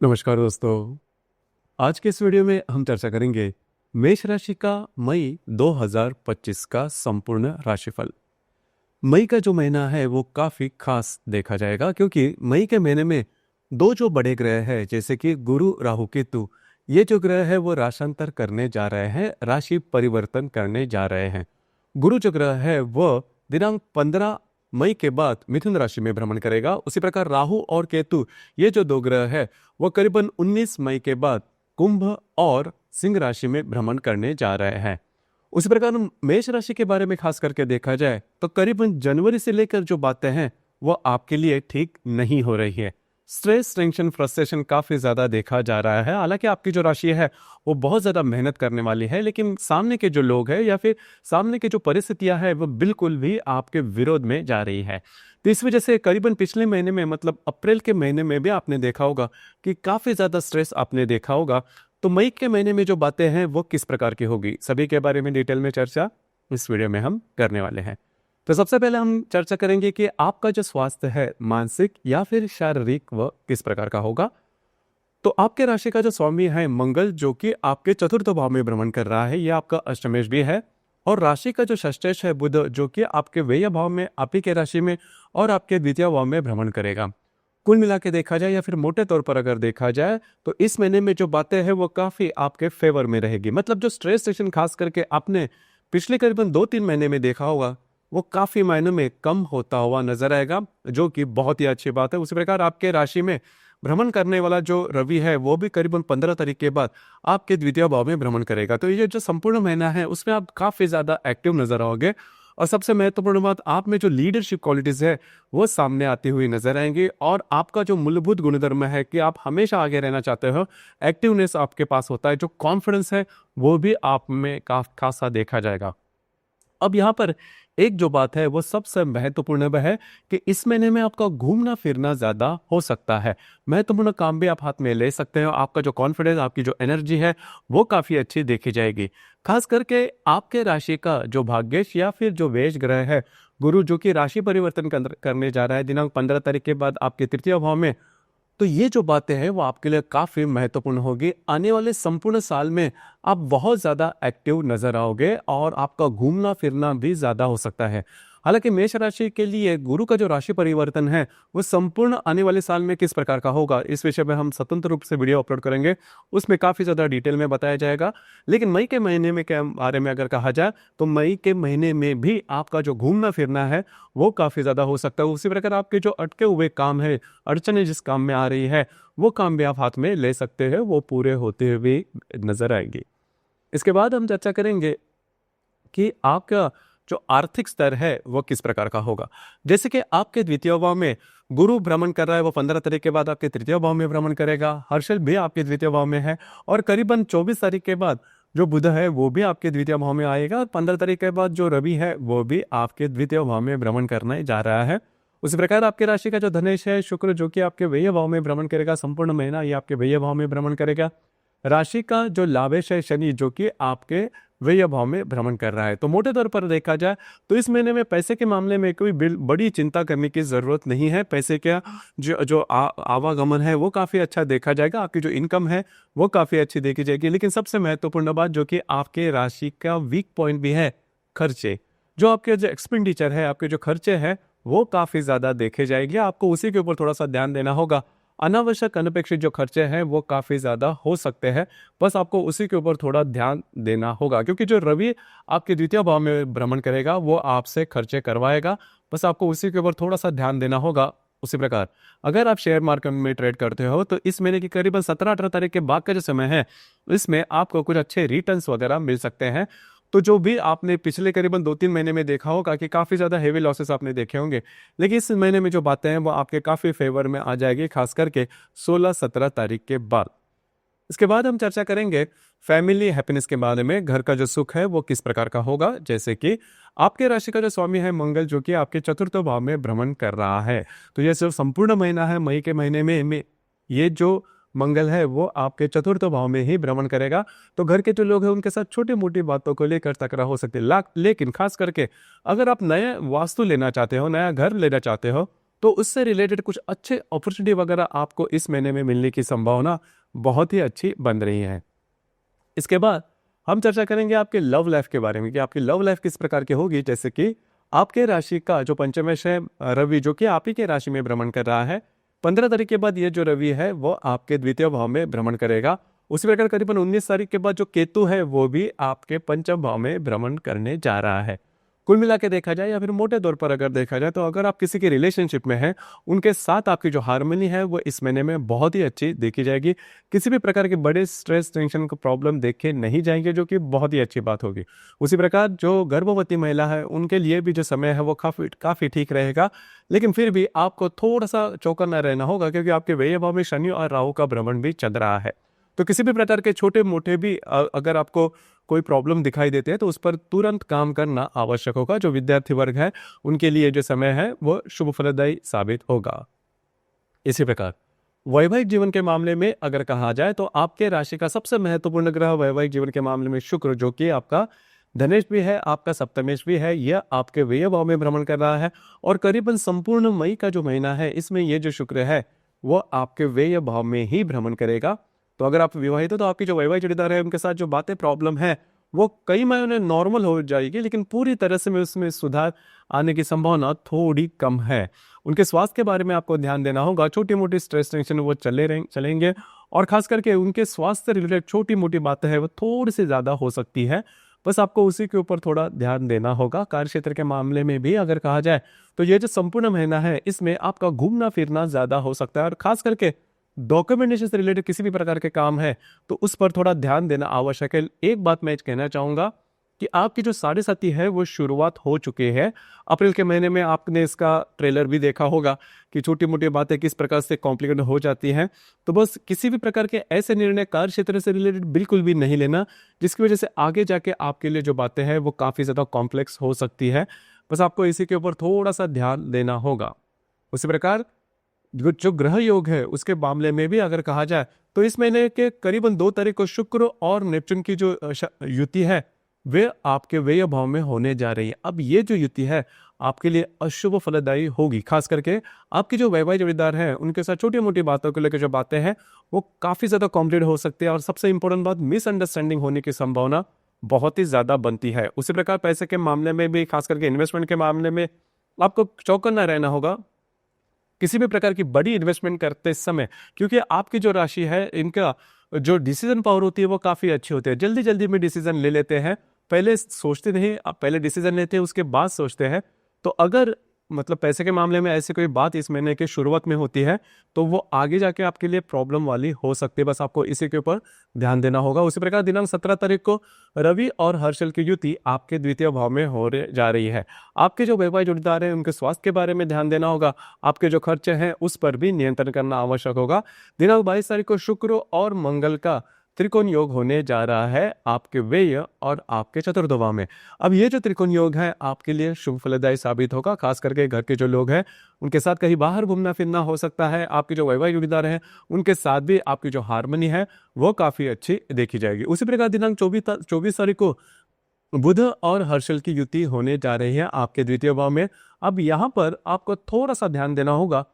नमस्कार दोस्तों। आज के इस वीडियो में हम चर्चा करेंगे मेष राशि का मई 2025 का संपूर्ण राशिफल। मई का जो महीना है वो काफी खास देखा जाएगा, क्योंकि मई के महीने में दो जो बड़े ग्रह हैं जैसे कि गुरु राहु केतु, ये जो ग्रह है वो राशांतर करने जा रहे हैं, राशि परिवर्तन करने जा रहे हैं। गुरु जो ग्रह है वह दिनांक 15 मई के बाद मिथुन राशि में भ्रमण करेगा। उसी प्रकार राहु और केतु, ये जो दो ग्रह है वो करीबन 19 मई के बाद कुंभ और सिंह राशि में भ्रमण करने जा रहे हैं। उसी प्रकार मेष राशि के बारे में खास करके देखा जाए तो करीबन जनवरी से लेकर जो बातें हैं वो आपके लिए ठीक नहीं हो रही है। स्ट्रेस, टेंशन, फ्रस्ट्रेशन काफी ज्यादा देखा जा रहा है। हालांकि आपकी जो राशि है वो बहुत ज्यादा मेहनत करने वाली है, लेकिन सामने के जो लोग हैं या फिर सामने की जो परिस्थितियां हैं वो बिल्कुल भी आपके विरोध में जा रही है। तो इस वजह से करीबन पिछले महीने में, मतलब अप्रैल के महीने में भी आपने देखा होगा कि काफी ज्यादा स्ट्रेस आपने देखा होगा। तो मई के महीने में जो बातें हैं वो किस प्रकार की होगी, सभी के बारे में डिटेल में चर्चा इस वीडियो में हम करने वाले हैं। तो सबसे पहले हम चर्चा करेंगे कि आपका जो स्वास्थ्य है, मानसिक या फिर शारीरिक, वह किस प्रकार का होगा। तो आपके राशि का जो स्वामी है मंगल, जो कि आपके चतुर्थ भाव में भ्रमण कर रहा है, यह आपका अष्टमेश भी है। और राशि का जो षष्ठेश है बुध, जो कि आपके व्यय भाव में, आप ही के राशि में और आपके द्वितीय भाव में भ्रमण करेगा। कुल मिला के देखा जाए या फिर मोटे तौर पर अगर देखा जाए तो इस महीने में जो बातें हैं वो काफी आपके फेवर में रहेगी। मतलब जो स्ट्रेस टेंशन खास करके आपने पिछले करीबन 2-3 महीने में देखा होगा वो काफी मायनों में कम होता हुआ नजर आएगा, जो कि बहुत ही अच्छी बात है। उसी प्रकार आपके राशि में भ्रमण करने वाला जो रवि है वो भी करीबन 15 तारीख के बाद आपके द्वितीय भाव में भ्रमण करेगा। तो ये जो संपूर्ण महीना है उसमें आप काफी ज्यादा एक्टिव नजर आओगे। और सबसे महत्वपूर्ण बात, आप में जो लीडरशिप क्वालिटीज है वो सामने आती हुई नजर आएंगी। और आपका जो मूलभूत गुणधर्म है कि आप हमेशा आगे रहना चाहते हो, एक्टिवनेस आपके पास होता है, जो कॉन्फिडेंस है वो भी आप में खासा देखा जाएगा। अब यहाँ पर एक जो बात है वो सबसे महत्वपूर्ण वह है कि इस महीने में आपका घूमना फिरना ज्यादा हो सकता है। महत्वपूर्ण काम भी आप हाथ में ले सकते हो। आपका जो कॉन्फिडेंस, आपकी जो एनर्जी है वो काफी अच्छी देखी जाएगी। खास करके आपके राशि का जो भाग्येश या फिर जो वेश ग्रह है गुरु, जो कि राशि परिवर्तन करने जा रहा है दिनांक 15 तारीख के बाद आपके तृतीय भाव में। तो ये जो बातें हैं वो आपके लिए काफ़ी महत्वपूर्ण होगी। आने वाले संपूर्ण साल में आप बहुत ज़्यादा एक्टिव नजर आओगे और आपका घूमना फिरना भी ज़्यादा हो सकता है। हालांकि मेष राशि के लिए गुरु का जो राशि परिवर्तन है वो संपूर्ण आने वाले साल में किस प्रकार का होगा, इस विषय में हम स्वतंत्र रूप से वीडियो अपलोड करेंगे, उसमें काफ़ी ज़्यादा डिटेल में बताया जाएगा। लेकिन मई के महीने में के बारे में अगर कहा जाए तो मई के महीने में भी आपका जो घूमना फिरना है वो काफ़ी ज़्यादा हो सकता है। उसी प्रकार आपके जो अटके हुए काम है, अड़चने जिस काम में आ रही है, वो काम भी आप हाथ में ले सकते हैं, वो पूरे होते हुए नजर आएंगे। इसके बाद हम चर्चा करेंगे कि आपका जो आर्थिक स्तर है वो किस प्रकार का होगा। जैसे कि आपके द्वितीय भाव में गुरु भ्रमण कर रहा है, वो 15 तारीख के बाद आपके तृतीय भाव में भ्रमण करेगा। हर्षल भी आपके द्वितीय भाव में है और करीबन 24 तारीख के बाद जो बुध है वो भी आपके द्वितीय भाव में आएगा और 15 तारीख के बाद जो रवि है वो भी आपके द्वितीय भाव में भ्रमण करने जा रहा है। उसी प्रकार आपके राशि का जो धनेश है शुक्र, जो कि आपके व्यय भाव में भ्रमण करेगा, संपूर्ण महीना ये आपके व्यय भाव में भ्रमण करेगा। राशि का जो लाभेश है शनि, जो कि आपके व्यय भाव में भ्रमण कर रहा है। तो मोटे तौर पर देखा जाए तो इस महीने में पैसे के मामले में कोई बड़ी चिंता करने की जरूरत नहीं है। पैसे का जो आवागमन है वो काफी अच्छा देखा जाएगा। आपकी जो इनकम है वो काफी अच्छी देखी जाएगी। लेकिन सबसे महत्वपूर्ण बात, जो कि आपके राशि का वीक पॉइंट भी है, खर्चे। जो आपके जो एक्सपेंडिचर है, आपके जो खर्चे हैं वो काफी ज्यादा देखे जाएंगे। आपको उसी के ऊपर थोड़ा सा ध्यान देना होगा। अनावश्यक अनपेक्षित जो खर्चे हैं वो काफ़ी ज़्यादा हो सकते हैं, बस आपको उसी के ऊपर थोड़ा ध्यान देना होगा। क्योंकि जो रवि आपके द्वितीय भाव में भ्रमण करेगा वो आपसे खर्चे करवाएगा, बस आपको उसी के ऊपर थोड़ा सा ध्यान देना होगा। उसी प्रकार अगर आप शेयर मार्केट में ट्रेड करते हो तो इस महीने की करीबन 17-18 तारीख के बाद का जो समय है इसमें आपको कुछ अच्छे रिटर्न्स वगैरह मिल सकते हैं। तो जो भी आपने पिछले करीबन 2-3 महीने में देखा होगा कि काफ़ी ज़्यादा हेवी लॉसेस आपने देखे होंगे, लेकिन इस महीने में जो बातें हैं वो आपके काफ़ी फेवर में आ जाएगी, खास करके 16-17 तारीख के बाद। इसके बाद हम चर्चा करेंगे फैमिली हैप्पीनेस के बारे में। घर का जो सुख है वो किस प्रकार का होगा। जैसे कि आपके राशि का जो स्वामी है मंगल, जो कि आपके चतुर्थ भाव में भ्रमण कर रहा है। तो ये सिर्फ संपूर्ण महीना है, मई के महीने में ये जो मंगल है वो आपके चतुर्थ भाव में ही भ्रमण करेगा। तो घर के जो लोग हैं उनके साथ छोटी मोटी बातों को लेकर तकरार हो सकती है। लेकिन खास करके अगर आप नए वास्तु लेना चाहते हो, नया घर लेना चाहते हो, तो उससे रिलेटेड कुछ अच्छे अपॉर्चुनिटी वगैरह आपको इस महीने में मिलने की संभावना बहुत ही अच्छी बन रही है। इसके बाद हम चर्चा करेंगे आपके लव लाइफ के बारे में कि आपकी लव लाइफ किस प्रकार की होगी। जैसे कि आपके राशि का जो पंचमेश है रवि, जो कि आप ही के राशि में भ्रमण कर रहा है, 15 तारीख के बाद ये जो रवि है वो आपके द्वितीय भाव में भ्रमण करेगा। उसी प्रकार करीबन 19 तारीख के बाद जो केतु है वो भी आपके पंचम भाव में भ्रमण करने जा रहा है। कुल मिला के देखा जाए या फिर मोटे तौर पर अगर देखा जाए तो अगर आप किसी की रिलेशनशिप में हैं, उनके साथ आपकी जो हार्मनी है वो इस महीने में बहुत ही अच्छी देखी जाएगी। किसी भी प्रकार के बड़े स्ट्रेस टेंशन को प्रॉब्लम देखे नहीं जाएंगे, जो कि बहुत ही अच्छी बात होगी। उसी प्रकार जो गर्भवती महिला है उनके लिए भी जो समय है वो काफी ठीक रहेगा। लेकिन फिर भी आपको थोड़ा सा चौकन्ना रहना होगा, क्योंकि आपके व्यय भाव में शनि और राहु का भ्रमण भी चल रहा है। तो किसी भी प्रकार के छोटे मोटे भी अगर आपको कोई प्रॉब्लम दिखाई देते हैं तो उस पर तुरंत काम करना आवश्यक होगा। जो विद्यार्थी वर्ग है उनके लिए जो समय है वो शुभ फलदायी साबित होगा। इसी प्रकार वैवाहिक जीवन के मामले में अगर कहा जाए तो आपके राशि का सबसे महत्वपूर्ण ग्रह वैवाहिक जीवन के मामले में शुक्र, जो कि आपका धनेश भी है, आपका सप्तमेश भी है, यह आपके व्यय भाव में भ्रमण कर रहा है। और करीबन संपूर्ण मई का जो महीना है इसमें यह जो शुक्र है वो आपके व्यय भाव में ही भ्रमण करेगा। तो अगर आप विवाहित हो तो आपकी जो वैवाहिक जोड़ीदार है उनके साथ जो बातें प्रॉब्लम है वो कई महीने नॉर्मल हो जाएगी, लेकिन पूरी तरह से उसमें सुधार आने की संभावना थोड़ी कम है। उनके स्वास्थ्य के बारे में आपको ध्यान देना होगा। छोटी मोटी स्ट्रेस टेंशन वो चलेंगे, और खास करके उनके स्वास्थ्य रिलेटेड छोटी मोटी बातें हैं वो थोड़ी सी ज्यादा हो सकती है। बस आपको उसी के ऊपर थोड़ा ध्यान देना होगा। कार्य क्षेत्र के मामले में भी अगर कहा जाए तो ये जो संपूर्ण महीना है इसमें आपका घूमना फिरना ज्यादा हो सकता है, और खास करके डॉक्यूमेंटेशन से रिलेटेड किसी भी प्रकार के काम है तो उस पर थोड़ा ध्यान देना आवश्यक है। एक बात मैं कहना चाहूंगा कि आपकी जो 7.5 है वो शुरुआत हो चुके हैं। अप्रैल के महीने में आपने इसका ट्रेलर भी देखा होगा कि छोटी मोटी बातें किस प्रकार से कॉम्प्लिकेटेड हो जाती हैं। तो बस किसी भी प्रकार के ऐसे निर्णय कार्य क्षेत्र से रिलेटेड बिल्कुल भी नहीं लेना, जिसकी वजह से आगे जाके आपके लिए जो बातें हैं वो काफी ज्यादा कॉम्प्लेक्स हो सकती है। बस आपको इसी के ऊपर थोड़ा सा ध्यान देना होगा। उसी प्रकार जो ग्रह योग है उसके मामले में भी अगर कहा जाए तो इस महीने के करीबन 2 तारीख को शुक्र और नेपच्यून की जो युति है वे आपके व्यय भाव में होने जा रही है। अब ये जो युति है आपके लिए अशुभ फलदायी होगी। खास करके आपकी जो वैवाहिक जोड़ीदार है उनके साथ छोटी मोटी बातों को लेकर जो बातें हैं वो काफी ज्यादा कॉम्प्लिकेट हो सकती है, और सबसे इंपॉर्टेंट बात मिसअंडरस्टैंडिंग होने की संभावना बहुत ही ज्यादा बनती है। उसी प्रकार पैसे के मामले में भी, खास करके इन्वेस्टमेंट के मामले में आपको चौकन्ना रहना होगा किसी भी प्रकार की बड़ी इन्वेस्टमेंट करते समय, क्योंकि आपकी जो राशि है इनका जो डिसीजन पावर होती है वो काफी अच्छी होती है। जल्दी जल्दी में डिसीजन ले लेते हैं, पहले सोचते नहीं, आप पहले डिसीजन लेते हैं उसके बाद सोचते हैं। तो अगर मतलब पैसे के मामले में ऐसी कोई बात इस महीने के शुरुआत में होती है तो वो आगे जाके आपके लिए प्रॉब्लम वाली हो सकती है। बस आपको इसी के ऊपर ध्यान देना होगा। उसी प्रकार दिनांक 17 तारीख को रवि और हर्षल की युति आपके द्वितीय भाव में हो जा रही है। आपके जो वैवाहिक जोड़ीदार हैं उनके स्वास्थ्य के बारे में ध्यान देना होगा। आपके जो खर्चे हैं उस पर भी नियंत्रण करना आवश्यक होगा। दिनांक 22 तारीख को शुक्र और मंगल का त्रिकोण योग होने जा रहा है आपके व्यय और आपके चतुर्थ भाव में। अब ये जो त्रिकोण योग है आपके लिए शुभ फलदायी साबित होगा। खास करके घर के जो लोग हैं उनके साथ कहीं बाहर घूमना फिरना हो सकता है। आपके जो वैवाहिक जोड़ीदार हैं उनके साथ भी आपकी जो हार्मनी है वो काफी अच्छी देखी जाएगी। उसी प्रकार दिनांक 24 तारीख को बुध और हर्षल की युति होने जा रही है आपके द्वितीय भाव में। अब यहाँ पर आपको थोड़ा सा ध्यान देना होगा,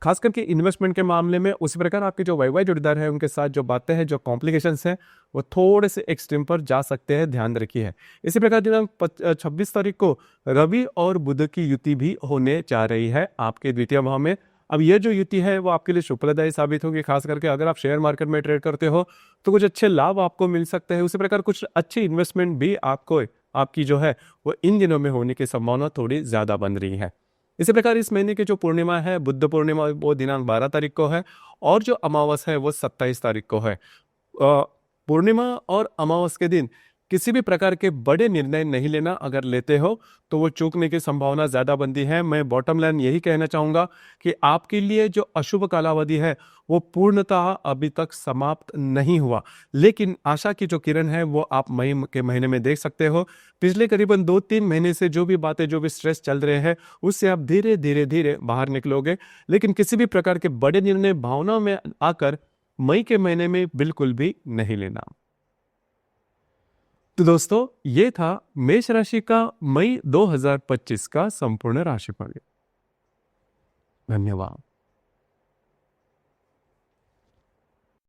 खास करके इन्वेस्टमेंट के मामले में। उसी प्रकार आपके जो वैवाहिक जोड़ीदार है उनके साथ जो बातें हैं, जो कॉम्प्लिकेशंस हैं वो थोड़े से एक्सट्रीम पर जा सकते हैं, ध्यान रखिए। इसी प्रकार दिनांक 26 तारीख को रवि और बुध की युति भी होने जा रही है आपके द्वितीय भाव में। अब ये जो युति है वो आपके लिए शुभ फलदायी साबित होगी। खास करके अगर आप शेयर मार्केट में ट्रेड करते हो तो कुछ अच्छे लाभ आपको मिल सकते हैं। उसी प्रकार कुछ अच्छी इन्वेस्टमेंट भी आपको आपकी जो है वो इन दिनों में होने की संभावना थोड़ी ज्यादा बन रही है। इसी प्रकार इस महीने की जो पूर्णिमा है बुद्ध पूर्णिमा वो दिनांक 12 तारीख को है, और जो अमावस है वो 27 तारीख को है। पूर्णिमा और अमावस के दिन किसी भी प्रकार के बड़े निर्णय नहीं लेना, अगर लेते हो तो वो चूकने की संभावना ज्यादा बनती है। मैं बॉटम लाइन यही कहना चाहूंगा कि आपके लिए जो अशुभ कालावधि है वो पूर्णतः अभी तक समाप्त नहीं हुआ, लेकिन आशा की जो किरण है वो आप मई के महीने में देख सकते हो। पिछले करीबन 2-3 महीने से जो भी बातें, जो भी स्ट्रेस चल रहे हैं उससे आप धीरे धीरे बाहर निकलोगे। लेकिन किसी भी प्रकार के बड़े निर्णय भावना में आकर मई के महीने में बिल्कुल भी नहीं लेना। तो दोस्तों ये था मेष राशि का मई 2025 का संपूर्ण राशिफल। धन्यवाद।